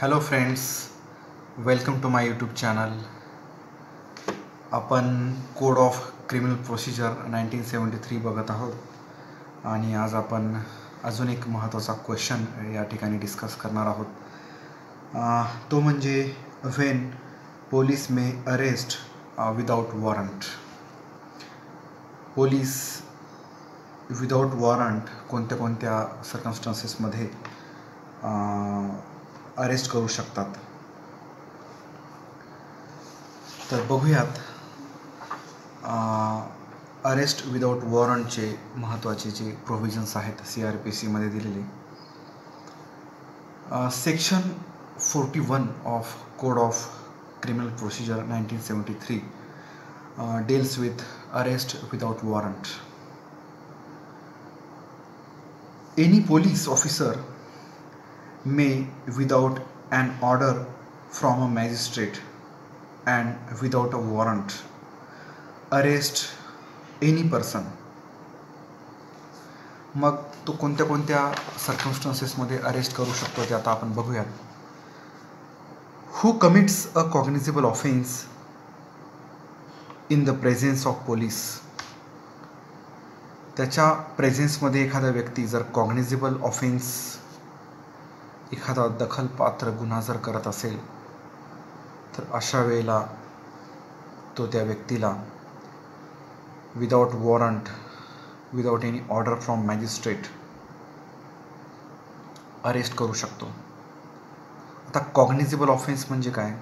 Hello friends, welcome to my YouTube channel. आपण code of criminal procedure 1973 बघत आहोत आणि आज आपण अजून एक महत्त्वाचा क्वेश्चन या ठिकाणी डिस्कस करणार आहोत. तो म्हणजे when police may arrest without warrant. Police without warrant कोणत्या कोणत्या सर्कमस्टन्सेसमध्ये अरेस्ट करू शकतात. तर बघूयात अरेस्ट विदाउट वॉरंटचे महत्त्वाचे जे प्रोव्हिजन्स आहेत CRPC मध्ये दिलेले. Section 41 of code of criminal procedure 1973 deals with arrest without warrant. Any police officer may, without an order from a magistrate and without a warrant, arrest any person. मग तो कोणत्या कोणत्या सर्कमस्टन्सेसमध्ये arrest करू शकतो ते आता आपण बघूयात. Who commits a cognizable offense in the presence of police. त्याच्या प्रेझेन्समध्ये एखादा व्यक्ती जर कॉग्निझेबल ऑफेन्स, एखादा दखलपात्र गुन्हा जर करत असेल तर अशा वेळेला तो त्या व्यक्तीला without warrant, without any order from magistrate arrest करू शकतो. आता कॉग्निझेबल ऑफेन्स म्हणजे काय,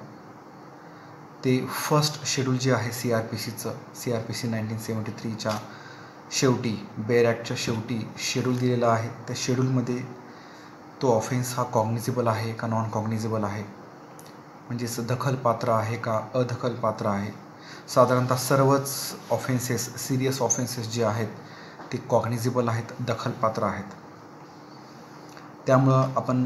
ते फर्स्ट शेड्यूल जे आहे CRPC 1973च्या शेवटी, बेअर ॲक्टच्या शेवटी शेड्यूल दिलेला आहे. त्या शेड्यूलमध्ये तो ऑफेन्स हा कॉग्निझेबल आहे का नॉन कॉग्निझेबल आहे, म्हणजेच दखलपात्र आहे का अदखलपात्र आहे. साधारणतः सर्वच ऑफेन्सेस, सिरियस ऑफेन्सेस जे आहेत ते कॉग्निझेबल आहेत, दखलपात्र आहेत. त्यामुळं आपण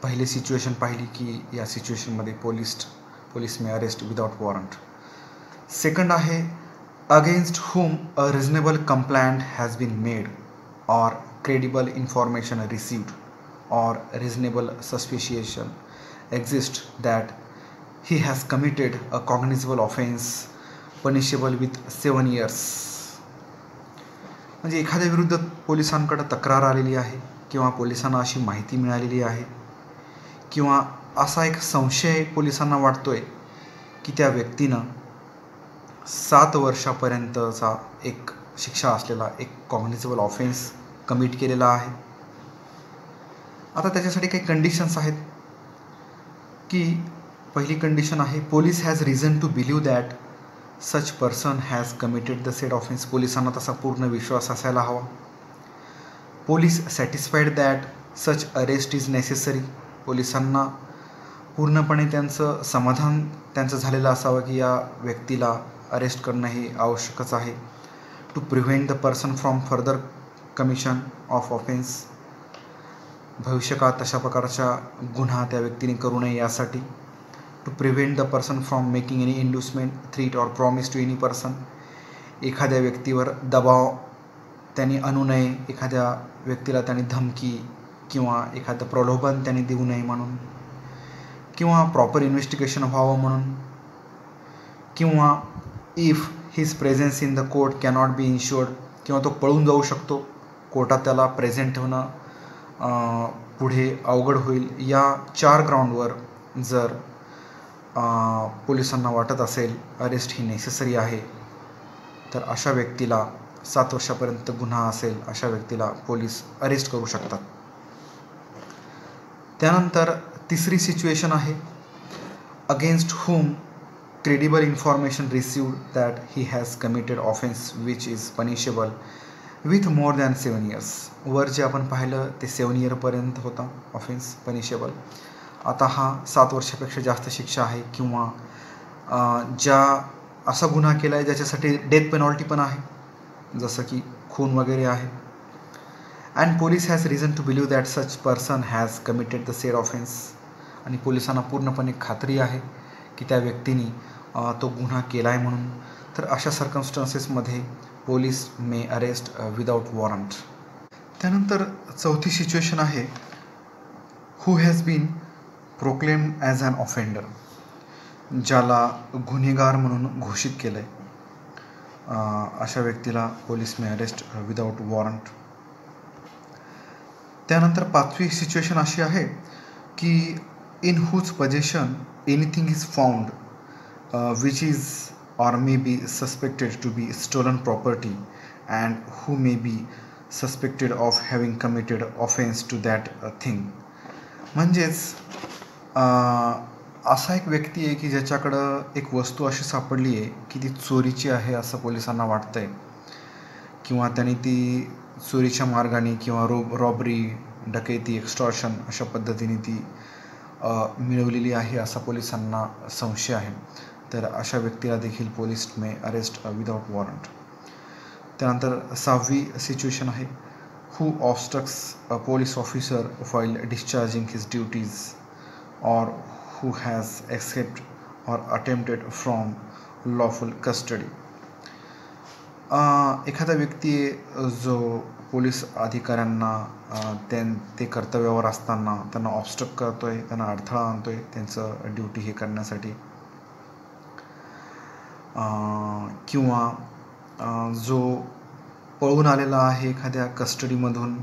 पहिली सिच्युएशन पाहिली की या सिच्युएशनमध्ये police may arrest without warrant. Second आहे against whom a reasonable complaint has been made or credible information received or reasonable suspicion exists that he has committed a cognizable offense punishable with 7 years. म्हणजे एखाद्या विरुद्ध पोलिसांकडे तक्रार आलेली आहे किंवा पोलिसांना अशी माहिती मिळालेली आहे किंवा असा एक संशय पोलिसांना वाटतोय की त्या व्यक्तीनं 7 वर्षापर्यंतचा एक शिक्षा असलेला एक कॉग्निझेबल ऑफेन्स कमिट केलेला आहे. आता त्याच्यासाठी काही कंडिशन्स आहेत की पहिली कंडिशन आहे police has reason to believe that such person has committed the said offence. पोलिसांना तसा पूर्ण विश्वास असायला हवा. Police satisfied that such arrest is necessary. पोलिसांना पूर्णपणे त्यांचं समाधान झालेलं असावं की या व्यक्तीला अरेस्ट करणं हे आवश्यकच आहे. To prevent the person from further commission of offence. भविष्यकाळात तशा प्रकारचा गुन्हा त्या व्यक्तीने करू नये यासाठी. To prevent the person from making any inducement, threat or promise to any person. एखाद्या व्यक्तीवर दबाव त्यांनी आणू नये, एखाद्या व्यक्तीला त्यांनी धमकी किंवा एखादं प्रलोभन त्यांनी देऊ नये म्हणून, किंवा प्रॉपर इन्व्हेस्टिगेशन व्हावं म्हणून, किंवा if his presence in the court cannot be insured, किंवा तो पळून जाऊ शकतो, कोर्टात त्याला प्रेझेंट होणं पुढे अवघड होईल. या 4 ग्राउंडवर जर पोलिसांना वाटत असेल अरेस्ट ही नेसेसरी आहे तर अशा व्यक्तीला 7 वर्षापर्यंत गुन्हा असेल अशा व्यक्तीला पोलीस अरेस्ट करू शकतात. त्यानंतर तिसरी सिच्युएशन आहे against whom credible information received that he has committed offense which is punishable with more than 7 years. वर जे आपण पाहिलं ते 7 yearपर्यंत होता ऑफेन्स पनिशेबल. आता हा 7 वर्षापेक्षा जास्त शिक्षा आहे किंवा ज्या असा गुन्हा केला आहे ज्याच्यासाठी डेथ पेनॉल्टी पण आहे, जसं की खून वगैरे आहे. And police has reason to believe that such person has committed the said offence. आणि पोलिसांना पूर्णपणे खात्री आहे की त्या व्यक्तीने तो गुन्हा केला आहे म्हणून. तर अशा सर्कमस्टन्सेसमध्ये police may arrest without warrant. त्यानंतर चौथी सिच्युएशन आहे who has been proclaimed as an offender, ज्याला गुन्हेगार म्हणून घोषित केलं आहे, अशा व्यक्तीला police may arrest without warrant. त्यानंतर 5वी सिच्युएशन अशी आहे की in whose possession anything is found which is or may be suspected to be stolen property and who may be suspected of having committed offense to that thing. म्हणजेच असा एक व्यक्ती आहे की ज्याच्याकडं एक वस्तू अशी सापडली आहे की ती चोरीची आहे असं पोलिसांना वाटतं आहे, किंवा त्यांनी ती चोरीच्या मार्गाने किंवा रॉबरी, डकैती, एक्स्टॉर्शन अशा पद्धतीने ती मिळवलेली आहे असा पोलिसांना संशय आहे. तर अशा व्यक्तीला देखील police may arrest without warrant. त्यानंतर 6वी सिच्युएशन आहे who obstructs a police officer while discharging his duties or who has escaped or attempted from lawful custody. एखादा व्यक्ती जो पोलीस अधिकाऱ्यांना ते कर्तव्यावर असताना त्यांना ऑब्स्ट्रक्ट करतोय, त्यांना अडथळा आणतोय त्यांचं ड्युटी हे करण्यासाठी, किंवा जो पळून आलेला आहे एखाद्या कस्टडीमधून,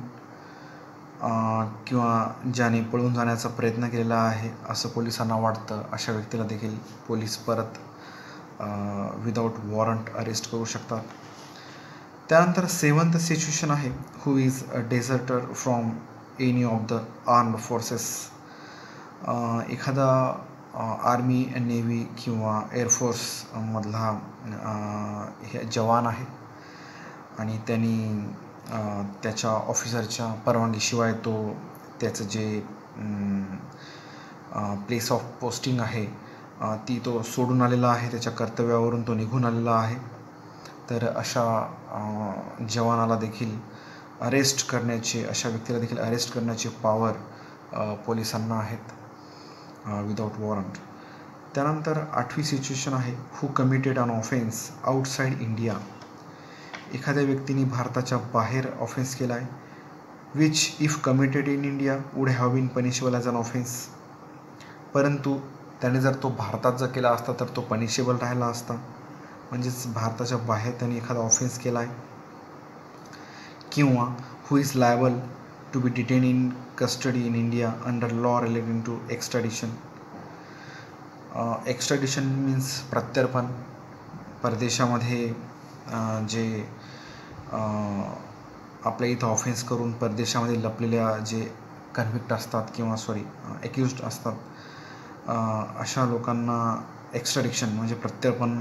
किंवा ज्याने पळून जाण्याचा प्रयत्न केलेला आहे असं पोलिसांना वाटतं, अशा व्यक्तीला देखील पोलीस परत विदाउट वॉरंट अरेस्ट करू शकतात. त्यानंतर 7th सिच्युएशन आहे who is a deserter from any of the armed forces. एखादा आर्मी, नेव्ही किंवा एअरफोर्समधला हे जवान आहे आणि त्यांनी त्याच्या ऑफिसरच्या परवानगीशिवाय तो त्याचं जे प्लेस ऑफ पोस्टिंग आहे ती तो सोडून आलेला आहे, त्याच्या कर्तव्यावरून तो निघून आलेला आहे. तर अशा जवानाला देखील अरेस्ट करण्याची, अशा व्यक्तीला देखील अरेस्ट करण्याची पॉवर पोलिसांना आहेत विदाउट वॉरंट. त्यानंतर 8वी सिच्युएशन आहे who committed an offence outside India. एखाद्या व्यक्तीने भारताच्या बाहेर ऑफेन्स केला आहे which if committed in India would have been punishable as an offence. परंतु त्याने जर तो भारतात जर केला असता तर तो पनिशेबल राहिला असता. म्हणजेच भारताच्या बाहेर त्यांनी एखादा ऑफेन्स केला आहे. किंवा who is liable to be detain in custody in India under law relating to extradition. Extradition means प्रत्यर्पण. परदेशामध्ये जे आपल्या इथं ऑफेन्स करून परदेशामध्ये लपलेल्या जे कन्व्हिक्ट असतात किंवा एक्युज्ड असतात, अशा लोकांना एक्स्ट्रॅडिशन म्हणजे प्रत्यर्पण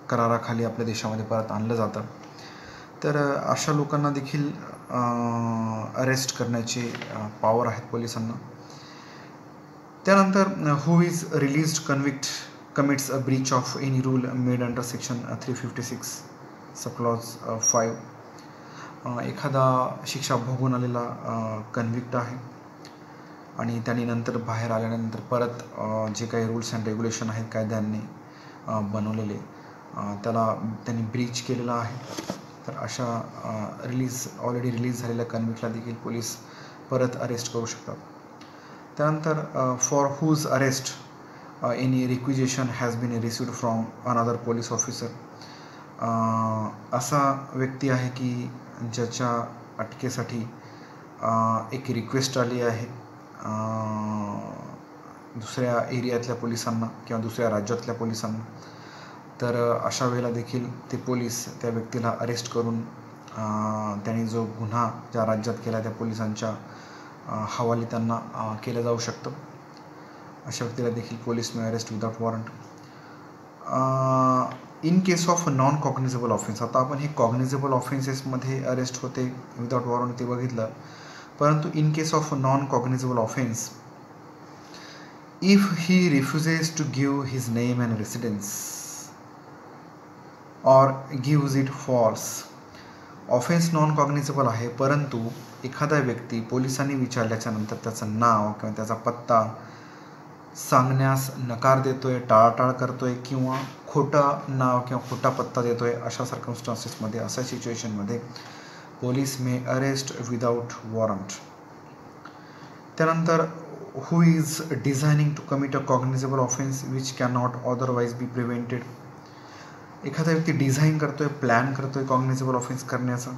कराराखाली आपल्या देशामध्ये परत आणलं जातं. तर अशा लोकांना देखील अरेस्ट करण्याची पॉवर आहेत पोलिसांना. त्यानंतर who is released convict commits a breach of any rule made under section 356 subclause 5. एखादा शिक्षा भोगून आलेला कन्व्हिक्ट आहे आणि त्यांनी नंतर बाहेर आल्यानंतर परत जे काही रूल्स अँड रेग्युलेशन आहेत कायद्यांनी बनवलेले त्याला त्यांनी ब्रीच केलेला आहे. तर अशा ऑलरेडी रिलीज झालेल्या कन्व्हिक्टला देखील पोलीस परत अरेस्ट करू शकतात. त्यानंतर for whose arrest any requisition has been received from another police officer. असा व्यक्ती आहे की ज्याच्या अटकेसाठी एक रिक्वेस्ट आली आहे दुसऱ्या एरियातल्या पोलिसांना किंवा दुसऱ्या राज्यातल्या पोलिसांना. तर अशा वेळेला देखील ते पोलीस त्या व्यक्तीला अरेस्ट करून त्यांनी जो गुन्हा ज्या राज्यात केला त्या पोलिसांच्या हवाली त्यांना केलं जाऊ शकतं. अशा व्यक्तीला देखील police may arrest without warrant. In case of non cognizable offence, आता आपण हे कॉग्निझेबल ऑफेन्सेसमध्ये अरेस्ट होते विदाउट वॉरंट ते बघितलं, परंतु in case of non cognizable offence if he refuses to give his name and residence or gives it false. Offence non cognizable आहे, परंतु एखादा व्यक्ती पोलिसांनी विचारल्याच्या नंतर त्याचं नाव किंवा त्याचा पत्ता सांगण्यास नकार देतोय, टाळाटाळ करतोय किंवा खोटं नाव किंवा खोटा पत्ता देतोय, अशा सर्कमस्टान्सेसमध्ये, अशा सिच्युएशनमध्ये police may arrest without warrant. त्यानंतर who is designing to commit a cognizable offense which cannot otherwise be prevented. एखादा व्यक्ती डिझाईन करतोय, प्लॅन करतोय कॉग्निझेबल ऑफेन्स करण्याचा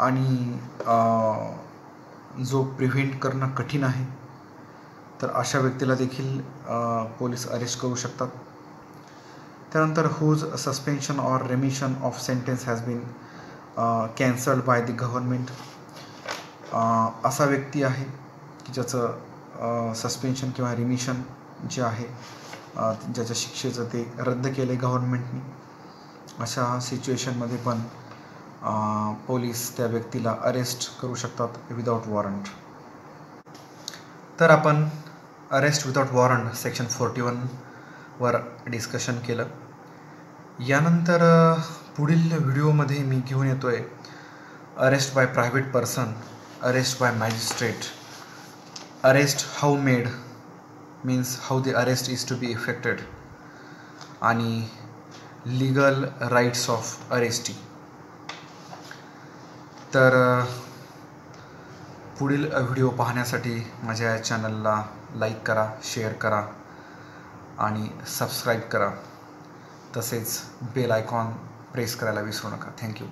आणि जो प्रिव्हेंट करणं कठीण आहे, तर अशा व्यक्तीला देखील पोलीस अरेस्ट करू शकतात. त्यानंतर whose suspension or remission of sentence has been cancelled by the government. असा व्यक्ती आहे की ज्याचं सस्पेन्शन किंवा रिमिशन जे आहे, ज्याच्या शिक्षेचं ते रद्द केलं आहे गव्हर्नमेंटनी. अशा सिच्युएशनमध्ये पण पोलीस त्या व्यक्तीला अरेस्ट करू शकतात विदाऊट वॉरंट. तर आपण अरेस्ट विदाऊट वॉरंट सेक्शन 41वर डिस्कशन केलं. यानंतर पुढील व्हिडिओमध्ये मी घेऊन येतो आहे arrest by private person, arrest by magistrate, arrest how made means how the arrest is to be effected, आणि लीगल राईट्स ऑफ अरेस्टी. तर पुढील व्हिडिओ पाहण्यासाठी माझ्या चॅनलला लाईक करा, शेअर करा आणि सबस्क्राईब करा. तसेच बेल आयकॉन प्रेस करायला विसरू नका. थँक्यू.